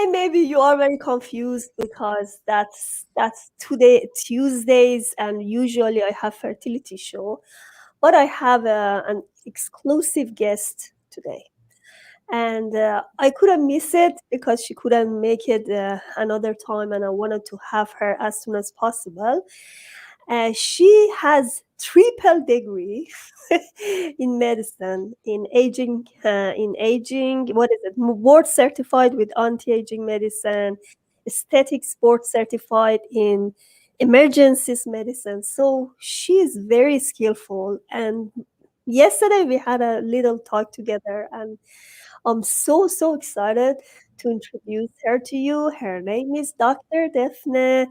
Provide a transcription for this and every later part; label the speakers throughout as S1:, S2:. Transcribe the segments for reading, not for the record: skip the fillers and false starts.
S1: today maybe you are very confused because that's today Tuesdays, and usually I have fertility show, but I have an exclusive guest today, and I couldn't miss it because she couldn't make it another time, and I wanted to have her as soon as possible. She has triple degree in medicine, in aging. What is it? Board certified with anti-aging medicine, aesthetics board certified in emergencies medicine. So she is very skillful. And yesterday we had a little talk together, and I'm so excited to introduce her to you. Her name is Dr. Defne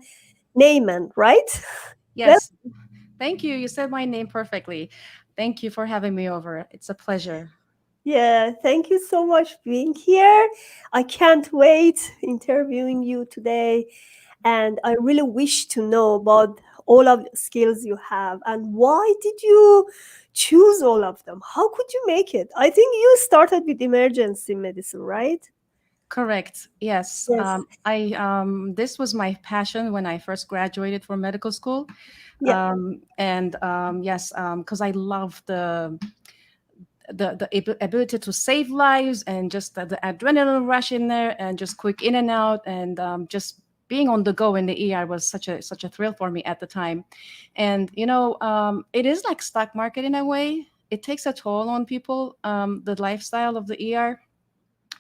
S1: Nayman, right? Well,
S2: Yes. Thank you. You said my name perfectly. Thank you for having me over. It's a pleasure.
S1: yeah, thank you so much for being here. I can't wait interviewing you today, and I really wish to know about all of the skills you have and why did you choose all of them? How could you make it? I think you started with emergency medicine, right?
S2: Correct. Yes.
S1: Yes.
S2: I This was my passion when I first graduated from medical school.
S1: Yeah.
S2: And Yes, because I love the ability to save lives and just the adrenaline rush in there and just quick in and out and just being on the go in the ER was such a thrill for me at the time. And it is like stock market in a way. It takes a toll on people. The lifestyle of the ER.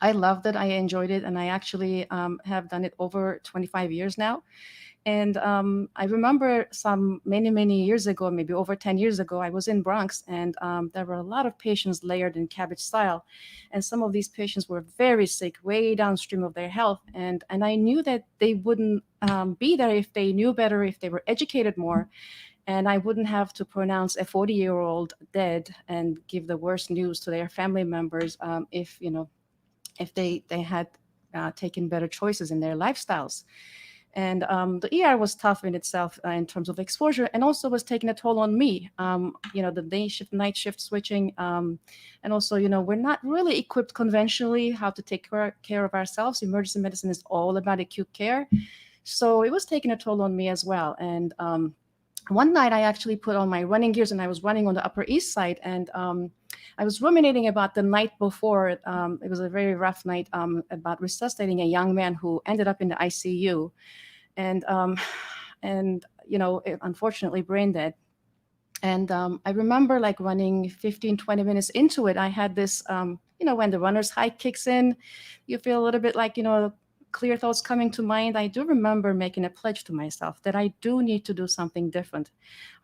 S2: I loved it. I enjoyed it, and I actually have done it over 25 years now. And I remember some many years ago, maybe over 10 years ago, I was in Bronx, and there were a lot of patients layered in cabbage style, and some of these patients were very sick, way downstream of their health, and I knew that they wouldn't be there if they knew better, if they were educated more, and I wouldn't have to pronounce a 40-year-old dead and give the worst news to their family members if they had taken better choices in their lifestyles. And the ER was tough in itself in terms of exposure, and also was taking a toll on me. The day shift, night shift switching, and also, we're not really equipped conventionally how to take care of ourselves. Emergency medicine is all about acute care, so it was taking a toll on me as well. And one night, I actually put on my running gears, and I was running on the Upper East Side, and I was ruminating about the night before. It was a very rough night about resuscitating a young man who ended up in the ICU, and unfortunately brain dead. And I remember like running 15, 20 minutes into it, I had this, when the runner's high kicks in, you feel a little bit like, clear thoughts coming to mind. I do remember making a pledge to myself that I do need to do something different.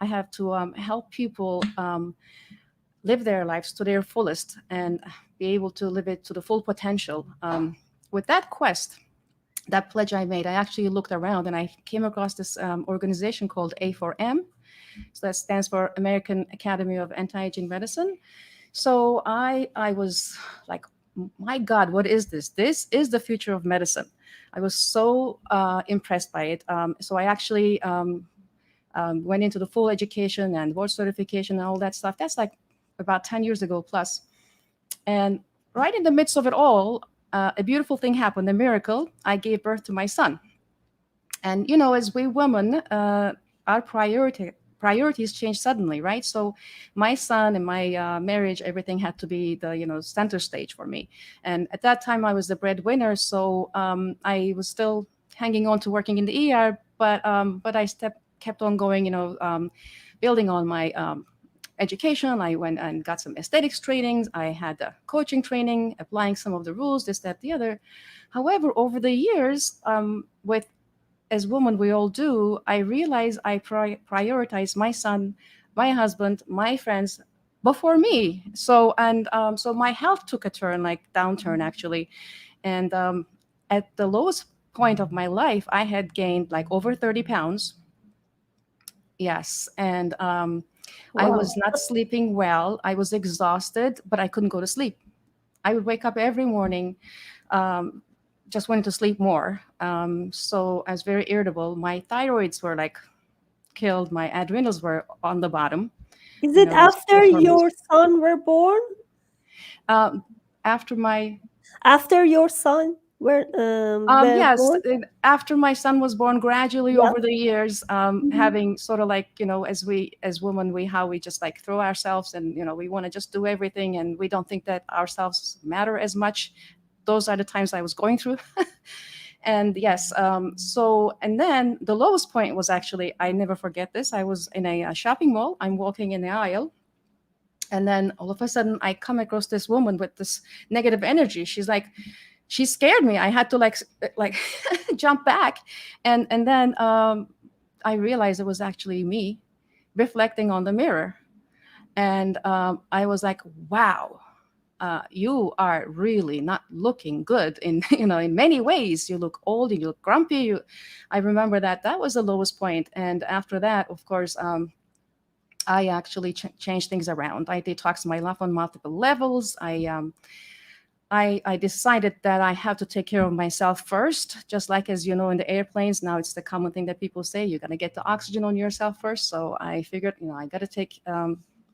S2: I have to help people live their lives to their fullest and be able to live it to the full potential. With that quest, that pledge I made, I actually looked around and I came across this organization called A4M. So that stands for American Academy of Anti-Aging Medicine. So I was like, my God, what is this? This is the future of medicine. I was so impressed by it. So I actually went into the full education and board certification and all that stuff. That's like about 10 years ago plus. And right in the midst of it all, a beautiful thing happened, a miracle. I gave birth to my son. And, as we women, our priorities change suddenly, right? So my son and my marriage, everything had to be the, center stage for me. And at that time, I was the breadwinner. So I was still hanging on to working in the ER, but I kept on going, building on my education. I went and got some aesthetics trainings. I had the coaching training, applying some of the rules, this, that, the other. However, over the years, with as women we all do, I realized I prioritize my son, my husband, my friends before me. So my health took a turn, like downturn actually, and at the lowest point of my life, I had gained like over 30 pounds. Yes, and I
S1: Wow.
S2: was not sleeping well. I was exhausted, but I couldn't go to sleep. I would wake up every morning, um, just wanting to sleep more. So I was very irritable. My thyroids were like killed. My adrenals were on the bottom.
S1: Is it
S2: Those
S1: after
S2: growth hormones.
S1: your son were born?
S2: Um, After my
S1: After your son? Where
S2: Yes,
S1: born?
S2: after my son was born, gradually
S1: Yeah.
S2: over the years,
S1: Mhm.
S2: having sort of like, as as women, how we just like throw ourselves, and we want to just do everything, and we don't think that ourselves matter as much. Those are the times I was going through. And yes, and then the lowest point was actually, I never forget this. I was in a shopping mall. I'm walking in the aisle, and then all of a sudden I come across this woman with this negative energy. She scared me. I had to like jump back, and then I realized it was actually me reflecting on the mirror, and I was like, wow. You are really not looking good in in many ways. You look old, you look grumpy. I remember that was the lowest point, and after that, of course, I actually changed things around. I detoxed my life on multiple levels. I decided that I have to take care of myself first, just like, as you know, in the airplanes now, it's the common thing that people say, you're gonna get the oxygen on yourself first. So I figured, I got to take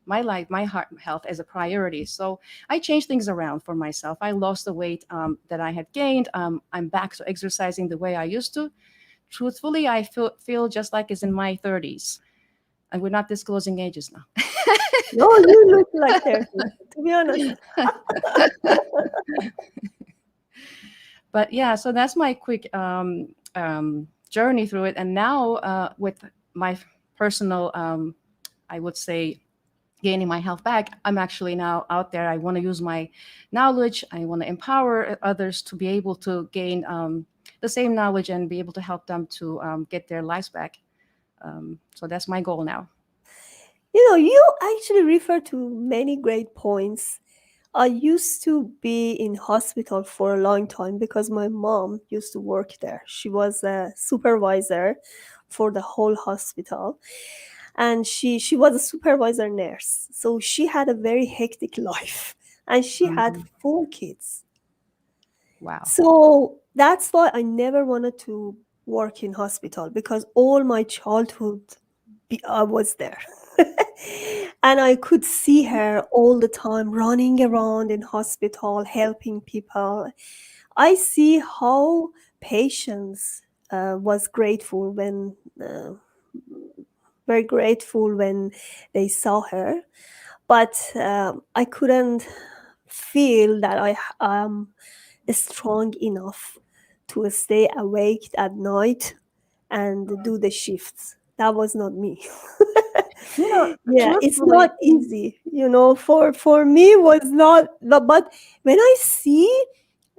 S2: my life, my heart health as a priority. So I changed things around for myself. I lost the weight that I had gained. I'm back to exercising the way I used to. Truthfully, I feel just like it's in my 30s, and we're not disclosing ages now.
S1: No, you look like 30, to be honest.
S2: But yeah, so that's my quick journey through it. And now with my personal, I would say, gaining my health back, I'm actually now out there. I want to use my knowledge. I want to empower others to be able to gain the same knowledge and be able to help them to get their lives back. So that's my goal now.
S1: You actually refer to many great points. I used to be in hospital for a long time because my mom used to work there. She was a supervisor for the whole hospital, and she was a supervisor nurse. So she had a very hectic life, and she had
S2: Mhm.
S1: 4 kids.
S2: Wow.
S1: So that's why I never wanted to work in hospital because all my childhood I was there. And I could see her all the time running around in hospital, helping people. I see how patients was grateful when, very grateful when they saw her. But I couldn't feel that I am strong enough to stay awake at night and do the shifts. That was not me. Yeah, it's
S2: Truthfully,
S1: not easy, for me was not, but when I see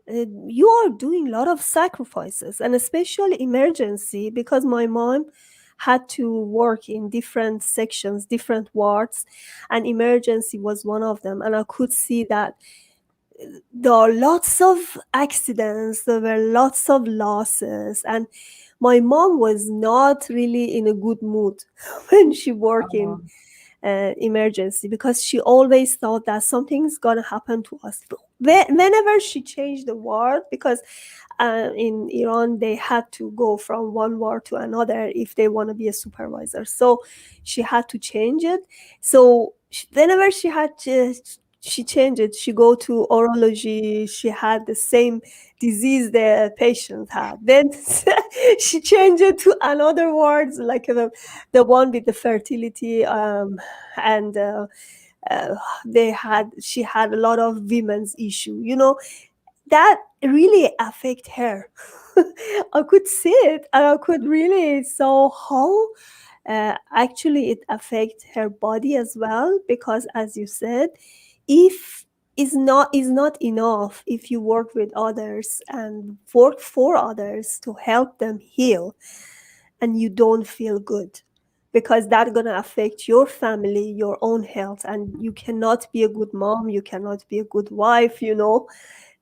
S1: you are doing a lot of sacrifices, and especially emergency, because my mom had to work in different sections, different wards, and emergency was one of them, and I could see that there are lots of accidents, there were lots of losses, and my mom was not really in a good mood when she worked in
S2: oh,
S1: emergency, because she always thought that something's gonna happen to us. Whenever she changed the ward, because in Iran they had to go from one ward to another if they want to be a supervisor, so she had to change it. So whenever she changed it, she go to urology, she had the same disease the patient had, then she changed it to another wards, like the one with the fertility, and uh, she had a lot of women's issue, that really affect her. I could see it, and I could really saw how actually it affect her body as well, because as you said, if is not enough if you work with others and work for others to help them heal, and you don't feel good, because that's going to affect your family, your own health, and you cannot be a good mom, you cannot be a good wife.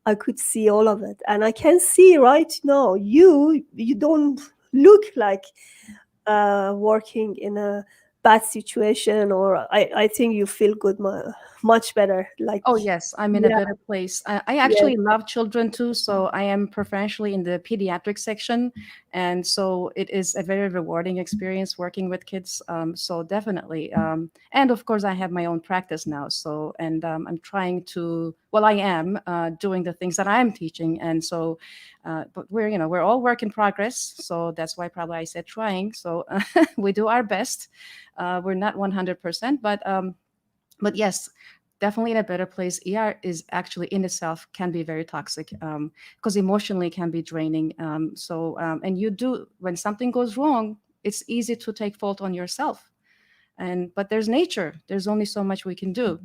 S1: I could see all of it, and I can see right now you don't look like working in a bad situation, or I think you feel good, much better, like,
S2: oh yes, I'm in a
S1: yeah,
S2: better place. I
S1: yes.
S2: actually love children too, so I am professionally in the pediatric section, and so it is a very rewarding experience working with kids. So definitely, and of course, I have my own practice now. So, and I'm trying to well, I am doing the things that I'm teaching. And so, but we're all work in progress. So that's why probably I said trying. So we do our best. We're not 100%, but yes, definitely in a better place. ER is actually in itself can be very toxic, because emotionally can be draining. And you do, when something goes wrong, it's easy to take fault on yourself. But there's nature. There's only so much we can do.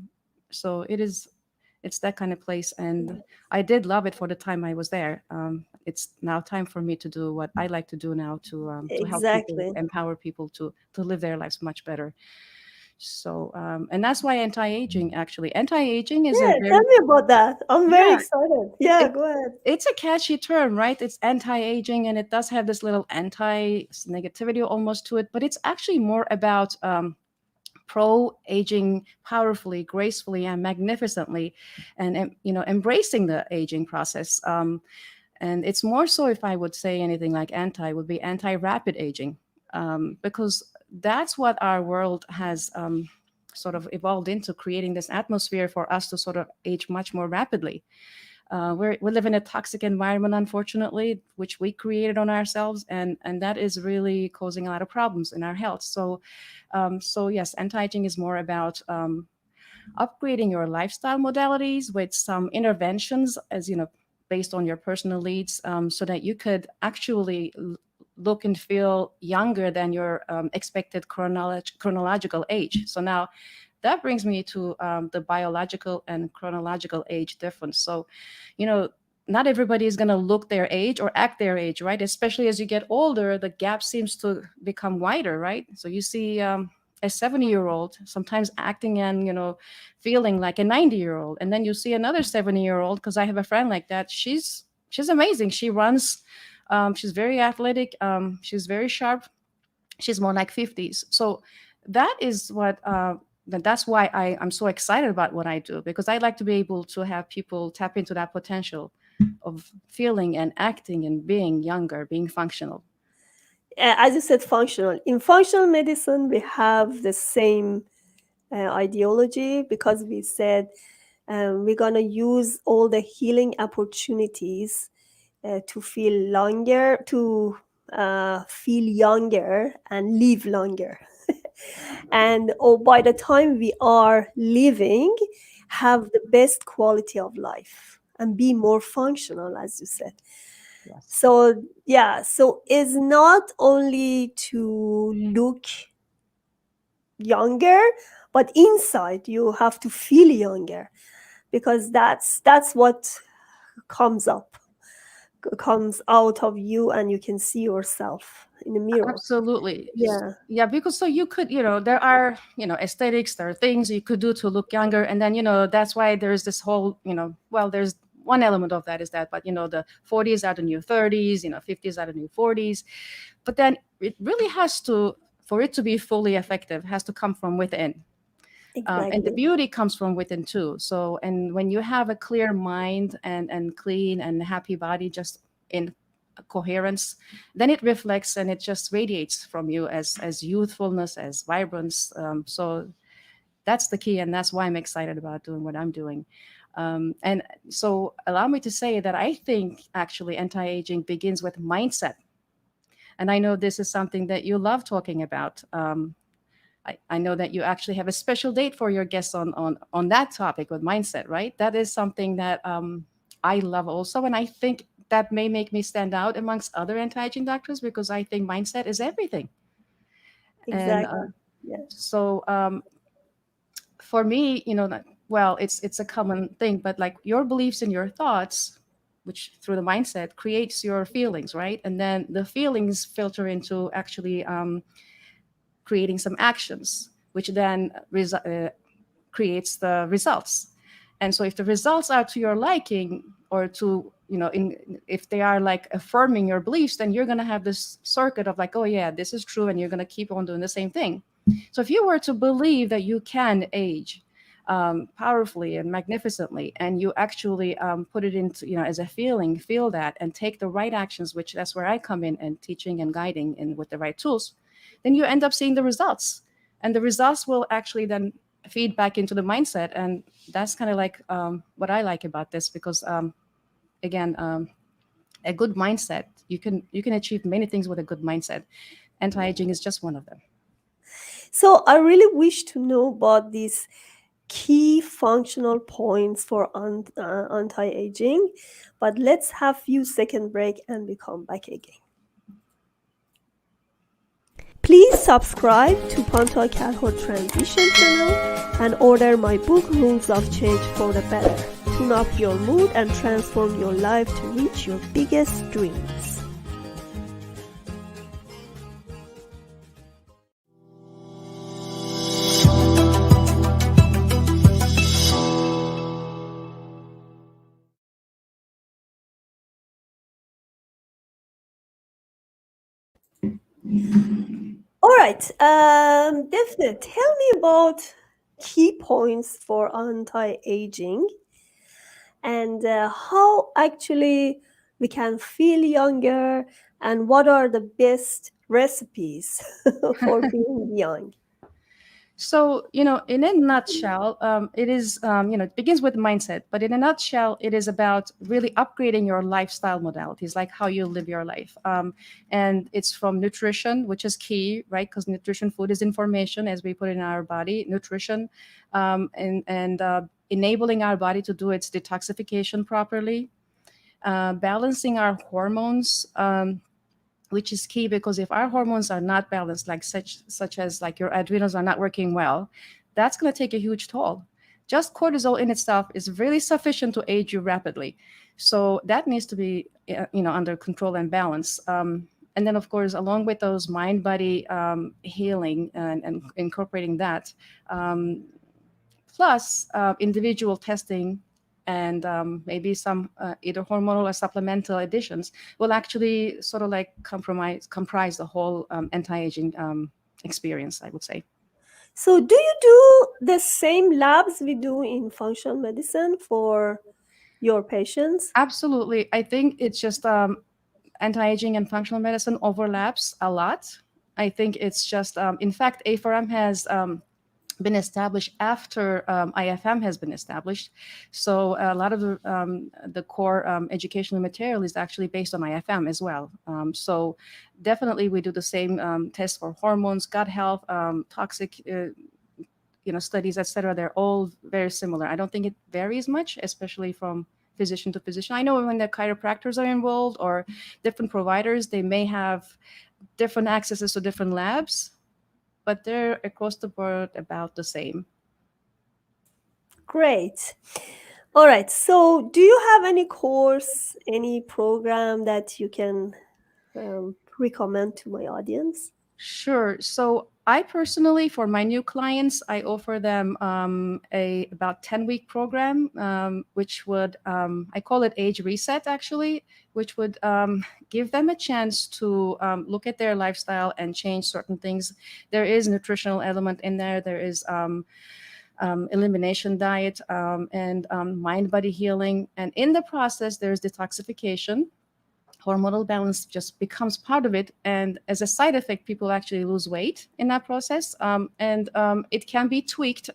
S2: So it's that kind of place. And I did love it for the time I was there. It's now time for me to do what I like to do now, to help people,
S1: Exactly.
S2: empower people to live their lives much better. So, and that's why anti-aging, actually, anti-aging is a
S1: Yeah, tell
S2: very,
S1: me about that. I'm very
S2: yeah,
S1: excited. Yeah,
S2: it,
S1: go ahead.
S2: it's a catchy term, right? It's anti-aging, and it does have this little anti-negativity almost to it, but it's actually more about pro-aging powerfully, gracefully, and magnificently, and embracing the aging process. And it's more so, if I would say anything like anti, would be anti-rapid aging, because that's what our world has sort of evolved into, creating this atmosphere for us to sort of age much more rapidly. We live in a toxic environment, unfortunately, which we created on ourselves, and that is really causing a lot of problems in our health. So yes, anti-aging is more about upgrading your lifestyle modalities with some interventions, as you know, based on your personal needs, so that you could actually look and feel younger than your expected chronological age. So now that brings me to the biological and chronological age difference. So, you know, not everybody is going to look their age or act their age, right? Especially as you get older, the gap seems to become wider, right? So you see a 70-year-old sometimes acting and, feeling like a 90-year-old. And then you see another 70-year-old, because I have a friend like that. She's amazing. She runs. She's very athletic. She's very sharp. She's more like 50s. So that is that's why I'm so excited about what I do, because I like to be able to have people tap into that potential of feeling and acting and being younger, being functional.
S1: As you said, functional. In functional medicine, we have the same ideology because we said we're going to use all the healing opportunities to feel longer, to feel younger and live longer. And by the time we are living, have the best quality of life and be more functional, as you said.
S2: Yes.
S1: So yeah, so it's not only to look younger, but inside you have to feel younger, because that's what comes up, comes out of you, and you can see yourself in the mirror.
S2: Absolutely.
S1: Yeah,
S2: Yeah, because so you could, there are, aesthetics, there are things you could do to look younger. And then, that's why there's this whole, well, there's one element of that is that, but, the 40s are the new 30s, 50s are the new 40s. But then it really has to, for it to be fully effective, has to come from within. And the
S1: exactly.
S2: beauty comes from within too. So, and when you have a clear mind and clean and happy body, just in coherence, then it reflects and it just radiates from you as youthfulness, as vibrance. So that's the key, and that's why I'm excited about doing what I'm doing. And so, allow me to say that I think actually anti-aging begins with mindset, and I know this is something that you love talking about. I know that you actually have a special date for your guests on that topic with mindset, right? That is something that I love also, and I think that may make me stand out amongst other anti-aging doctors, because I think mindset is everything. And
S1: Exactly. Yeah.
S2: so for me, well, it's a common thing, but like your beliefs and your thoughts, which through the mindset creates your feelings, right? And then the feelings filter into actually creating some actions, which then creates the results. And so if the results are to your liking, or to, if they are like affirming your beliefs, then you're going to have this circuit of like, oh yeah, this is true, and you're going to keep on doing the same thing. So if you were to believe that you can age powerfully and magnificently, and you actually put it into, as a feeling, feel that, and take the right actions, which that's where I come in, and teaching and guiding, and with the right tools, then you end up seeing the results. And the results will actually then feed back into the mindset. And that's kind of like what I like about this, because again, a good mindset, you can achieve many things with a good mindset. Anti-aging is just one of them.
S1: So I really wish to know about these key functional points for anti-aging, but let's have few second break and we come back again. Please subscribe to Pantea Kalhor Transition channel and order my book Rules of Change for the Better. Tune up your mood and transform your life to reach your biggest dreams. All right, Defne, tell me about key points for anti-aging and how actually we can feel younger and what are the best recipes for being young.
S2: So, in a nutshell, it is, it begins with mindset, but in a nutshell, it is about really upgrading your lifestyle modalities, like how you live your life. And it's from nutrition, which is key, right? Because nutrition, food is information as we put in our body, nutrition, and enabling our body to do its detoxification properly, balancing our hormones. Which is key, because if our hormones are not balanced, like such as like your adrenals are not working well, that's going to take a huge toll. Just cortisol in itself is really sufficient to age you rapidly, so that needs to be under control and balance. And then, of course, along with those mind body healing and incorporating that, plus individual testing and maybe some either hormonal or supplemental additions will actually sort of like comprise the whole anti-aging experience, I would say.
S1: So do you do the same labs we do in functional medicine for your patients?
S2: Absolutely. I think it's just anti-aging and functional medicine overlaps a lot. I think it's just, in fact, A4M has been established after IFM has been established. So a lot of the core educational material is actually based on IFM as well. So definitely we do the same tests for hormones, gut health, toxic studies, etc. They're all very similar. I don't think it varies much, especially from physician to physician. I know when the chiropractors are involved or different providers, they may have different accesses to different labs, but they're across the board about the same.
S1: Great. All right. So do you have any course, any program that you can recommend to my audience?
S2: Sure. So I personally, for my new clients, I offer them a about 10-week program, which would, I call it Age Reset, actually, which would give them a chance to look at their lifestyle and change certain things. There is nutritional element in there. There is elimination diet and mind-body healing. And in the process, there's detoxification. Hormonal balance just becomes part of it, and as a side effect, people actually lose weight in that process, and it can be tweaked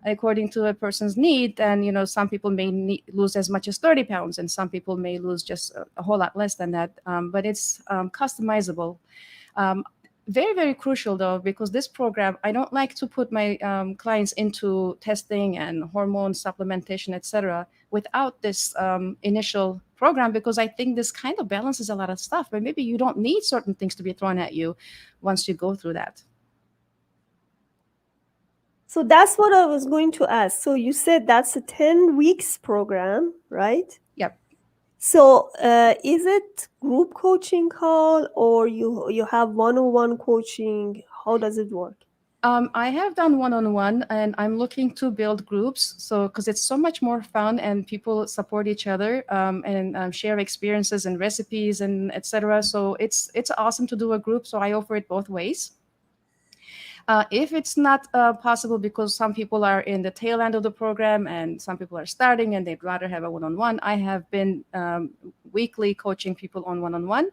S2: according to a person's need. And some people may lose as much as 30 pounds, and some people may lose just a whole lot less than that, but it's customizable. Very, very crucial, though, because this program, I don't like to put my clients into testing and hormone supplementation, etc., without this initial program, because I think this kind of balances a lot of stuff. But maybe you don't need certain things to be thrown at you once you go through that.
S1: So that's what I was going to ask. So you said that's a 10 weeks program, right?
S2: Yep.
S1: So is it group coaching call or you have one-on-one coaching? How does it work?
S2: I have done one-on-one, and I'm looking to build groups. So, because it's so much more fun, and people support each other and share experiences and recipes and etc. So it's awesome to do a group. So I offer it both ways. If it's not possible, because some people are in the tail end of the program and some people are starting and they'd rather have a one-on-one, I have been weekly coaching people on one-on-one.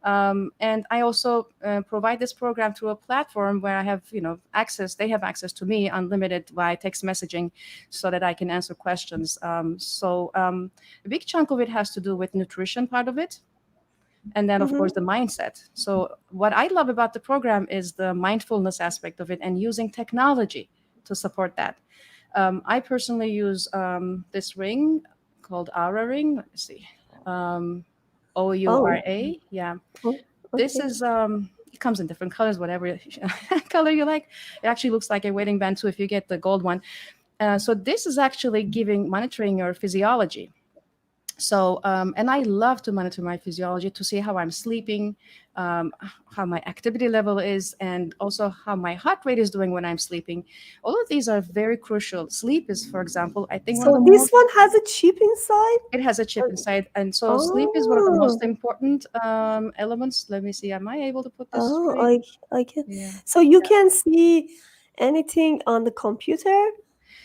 S2: And I also provide this program through a platform where I have, access. They have access to me unlimited by text messaging, so that I can answer questions. A big chunk of it has to do with nutrition part of it, and then of course the
S1: Mm-hmm.
S2: mindset. So what I love about the program is the mindfulness aspect of it and using technology to support that. I personally use this ring called Aura ring. Let me see. um,
S1: Oh,
S2: Oura. Yeah,
S1: oh,
S2: this
S1: okay.
S2: is it comes in different colors, whatever color you like. It actually looks like a wedding band too if you get the gold one. So this is actually giving monitoring your physiology. So and I love to monitor my physiology to see how I'm sleeping, um, how my activity level is, and also how my heart rate is doing when I'm sleeping. All of these are very crucial. Sleep is, for example, I think one of the
S1: So this
S2: most,
S1: one has a chip inside?
S2: it has a chip
S1: Uh,
S2: inside, and so sleep is one of the most
S1: Oh,
S2: important elements. Let me see, am I able to put this
S1: oh,
S2: straight?
S1: I can.
S2: Yeah.
S1: So you can see anything on the computer,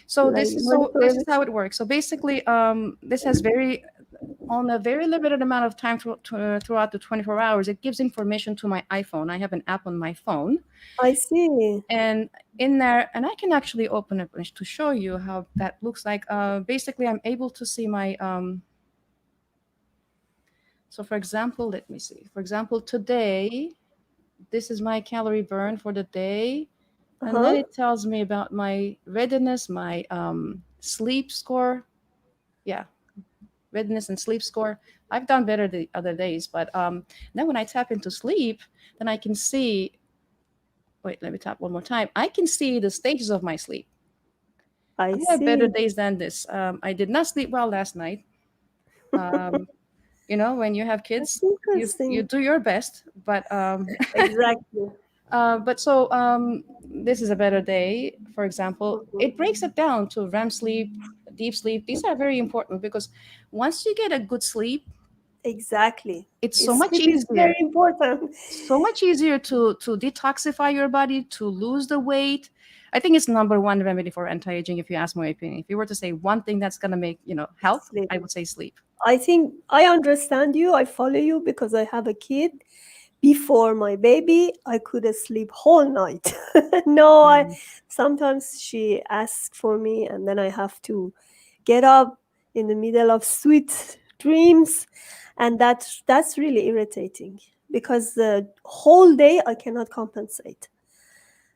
S2: So
S1: like
S2: this is
S1: monitor
S2: this is how
S1: everything.
S2: it works. So basically, this has very on a very limited amount of time throughout the 24 hours. It gives information to my iPhone. I have an app on my phone,
S1: I see.
S2: and in there, and I can actually open it to show you how that looks like. Basically, I'm able to see my. So, for example, let me see. For example, today, this is my calorie burn for the day, and then
S1: Uh-huh.
S2: it tells me about my readiness, my sleep score. Yeah, readiness and sleep score. I've done better the other days, but then when I tap into sleep, then I can see. Wait, let me tap one more time. I can see the stages of my sleep.
S1: I
S2: I have better
S1: see.
S2: days than this. I did not sleep well last night. Um, when you have
S1: That's
S2: kids, you
S1: interesting.
S2: do your best, but
S1: Exactly.
S2: this is a better day. For example,
S1: Mhm.
S2: it breaks it down to REM sleep, deep sleep. These are very important because once you get a good sleep,
S1: Exactly.
S2: it's so much
S1: Sleep is very
S2: easier
S1: important.
S2: so much easier to detoxify your body, to lose the weight. I think it's number one remedy for anti-aging. If you ask my opinion, if you were to say one thing that's going to make help,
S1: Sleep.
S2: I would say sleep.
S1: I think I understand you. I follow you because I have a kid. Before my baby, I could sleep whole night. No,
S2: Mm.
S1: sometimes she asks for me, and then I have to get up in the middle of sweet dreams, and that's really irritating because the whole day I cannot compensate.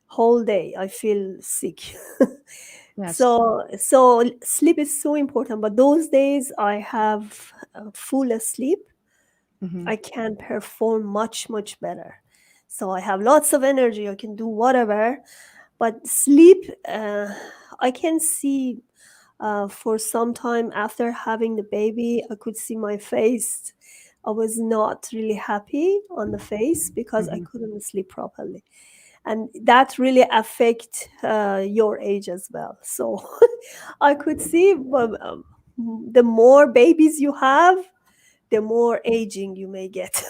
S1: Whole day I feel sick.
S2: Yes.
S1: So sleep is so important, but those days I have full sleep,
S2: Hmm.
S1: I can perform much better. So I have lots of energy, I can do whatever. But sleep, I can see for some time after having the baby, I could see my face. I was not really happy on the face because I
S2: Hmm.
S1: couldn't sleep properly, and that really affect your age as well. So I could see the more babies you have, the more aging you may get.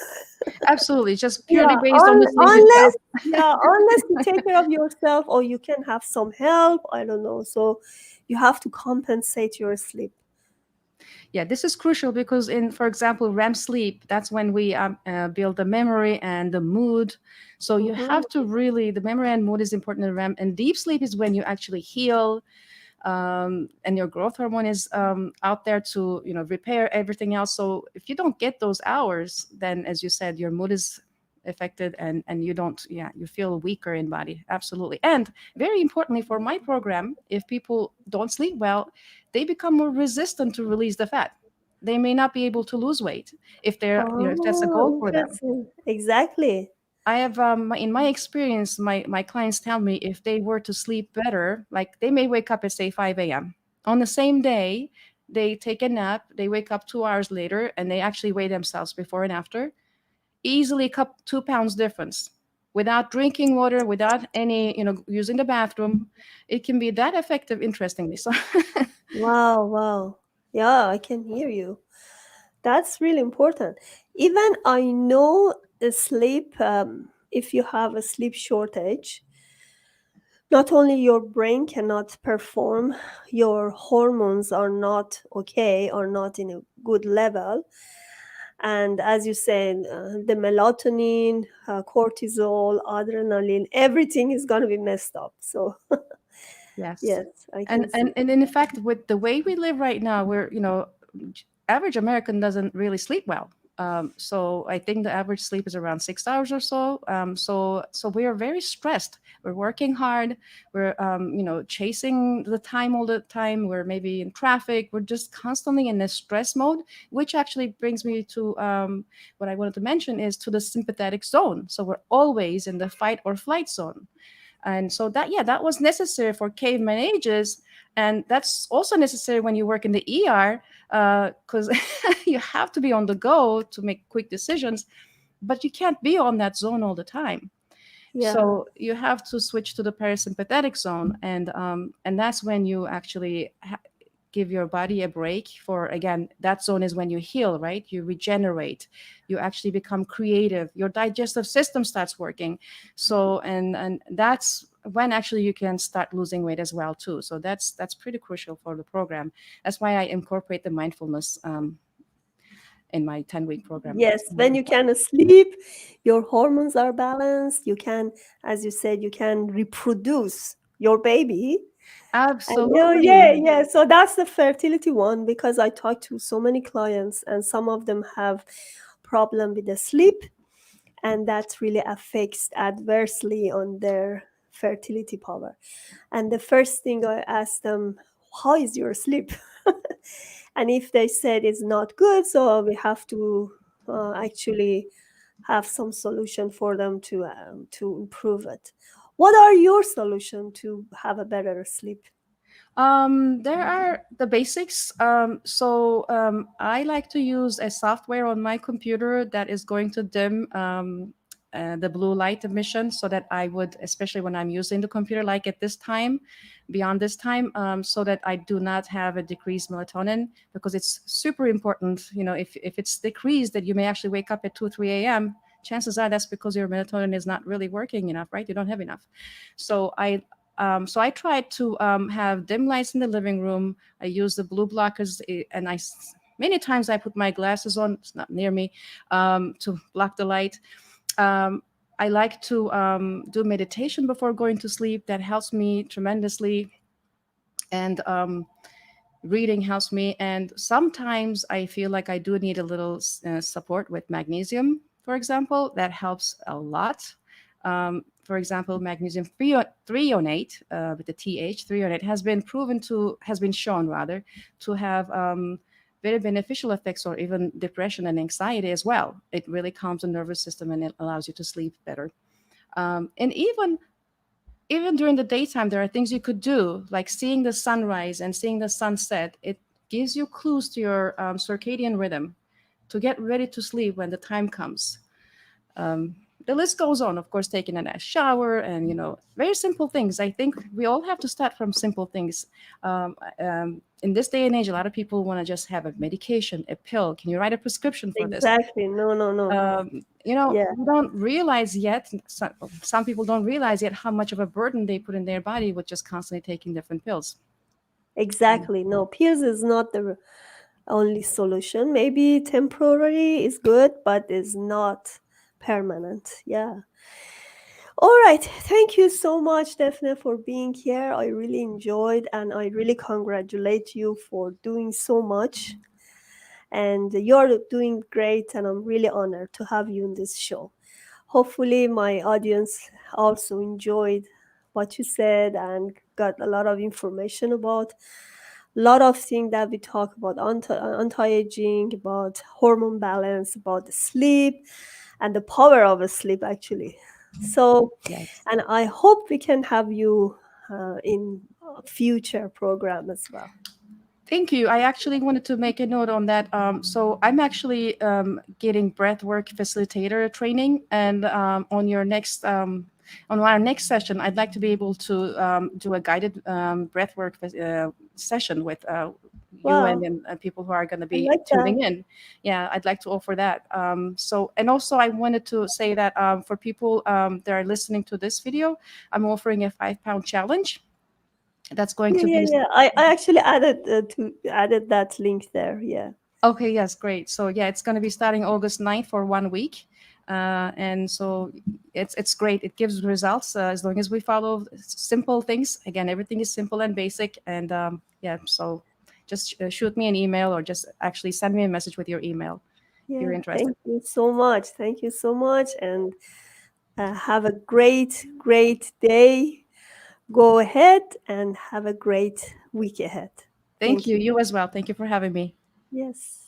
S2: Absolutely, just purely
S1: Yeah,
S2: based on the sleep itself.
S1: unless, yeah, unless you take care of yourself or you can have some help, I don't know. So you have to compensate your sleep.
S2: Yeah, this is crucial because in, for example, REM sleep, that's when we build the memory and the mood. So you
S1: Hmm.
S2: have to really, the memory and mood is important in REM. And deep sleep is when you actually heal, and your growth hormone is out there to repair everything else. So if you don't get those hours, then as you said, your mood is affected, and you don't, yeah, you feel weaker in body. Absolutely. And very importantly for my program, if people don't sleep well, they become more resistant to release the fat. They may not be able to lose weight if they're, if that's a goal
S1: Oh,
S2: for them.
S1: interesting. Exactly.
S2: I have, in my experience, my clients tell me if they were to sleep better, like they may wake up at say 5 a.m. On the same day, they take a nap, they wake up 2 hours later, and they actually weigh themselves before and after. Easily cup 2 pounds difference without drinking water, without any, using the bathroom. It can be that effective, interestingly. So,
S1: Wow, wow. Yeah, I can hear you. That's really important. Even I know the sleep, if you have a sleep shortage, not only your brain cannot perform, your hormones are not okay, are not in a good level, And as you said, the melatonin, cortisol, adrenaline, everything is going to be messed up. So
S2: Yes.
S1: yes, I
S2: And,
S1: can see
S2: and
S1: that.
S2: and in fact, with the way we live right now, we're, average American doesn't really sleep well. So I think the average sleep is around 6 hours or so. So we are very stressed. We're working hard. We're chasing the time all the time. We're maybe in traffic. We're just constantly in this stress mode, which actually brings me to what I wanted to mention is to the sympathetic zone. So we're always in the fight or flight zone. And so that, yeah, that was necessary for caveman ages. And that's also necessary when you work in the ER, because you have to be on the go to make quick decisions, but you can't be on that zone all the time.
S1: Yeah.
S2: So you have to switch to the parasympathetic zone, and that's when you actually give your body a break. For again, that zone is when you heal, right? You regenerate, you actually become creative, your digestive system starts working. So and that's when actually you can start losing weight as well too. So that's pretty crucial for the program. That's why I incorporate the mindfulness in my 10-week program.
S1: Yes, when you can sleep, your hormones are balanced. You can, as you said, you can reproduce your baby. And yeah,
S2: Absolutely.
S1: yeah. So that's the fertility one because I talk to so many clients and some of them have problem with the sleep and that really affects adversely on their fertility power. And the first thing I ask them, how is your sleep? And if they said it's not good, so we have to actually have some solution for them to improve it. What are your solution to have a better sleep?
S2: There are the basics. I like to use a software on my computer that is going to dim the blue light emission, so that I would, especially when I'm using the computer, like at this time, beyond this time, so that I do not have a decreased melatonin, because it's super important. If it's decreased, that you may actually wake up at 2, 3 a.m. Chances are that's because your melatonin is not really working enough, right? You don't have enough. So I try to have dim lights in the living room. I use the blue blockers, and many times I put my glasses on. It's not near me, to block the light. Um, I like to do meditation before going to sleep. That helps me tremendously, and reading helps me. And sometimes I feel like I do need a little support with magnesium, for example. That helps a lot. For example, magnesium threonate, with the TH, threonate has been shown rather to have very beneficial effects, or even depression and anxiety as well. It really calms the nervous system and it allows you to sleep better. And even during the daytime, there are things you could do, like seeing the sunrise and seeing the sunset. It gives you clues to your circadian rhythm to get ready to sleep when the time comes. Um, the list goes on, of course, taking a nice shower and, very simple things. I think we all have to start from simple things. In this day and age, a lot of people want to just have a medication, a pill. Can you write a prescription for this?
S1: Exactly. No, no, no. Yeah,
S2: We don't realize yet, some people don't realize yet how much of a burden they put in their body with just constantly taking different pills.
S1: exactly. No, pills is not the only solution. Maybe temporary is good, but is not permanent. Yeah. All right. Thank you so much, Defne, for being here. I really enjoyed and I really congratulate you for doing so much. And you're doing great, and I'm really honored to have you in this show. Hopefully, my audience also enjoyed what you said and got a lot of information about a lot of things that we talk about anti-aging, about hormone balance, about the sleep, and the power of a sleep actually. So,
S2: Yes.
S1: and I hope we can have you in a future program as well.
S2: Thank you. I actually wanted to make a note on that. So I'm actually getting breathwork facilitator training, and on our next session, I'd like to be able to do a guided breathwork session with you
S1: Wow,
S2: and people who are going to
S1: I
S2: be
S1: like that.
S2: tuning in. Yeah, I'd like to offer that. And also I wanted to say that for people that are listening to this video, I'm offering a 5-pound challenge that's going
S1: Yeah,
S2: to
S1: yeah,
S2: be.
S1: yeah. I actually added added that link there. Yeah.
S2: Okay, yes, great. So yeah, it's going to be starting August 9th for 1 week. And so it's great. It gives results as long as we follow simple things. Again, everything is simple and basic. And yeah, so just shoot me an email or just actually send me a message with your email if you're
S1: Yeah,
S2: interested.
S1: thank you so much. Thank you so much. And have a great, great day. Go ahead and have a great week ahead.
S2: Thank
S1: Thank
S2: you.
S1: you.
S2: You as well. Thank you for having me.
S1: Yes.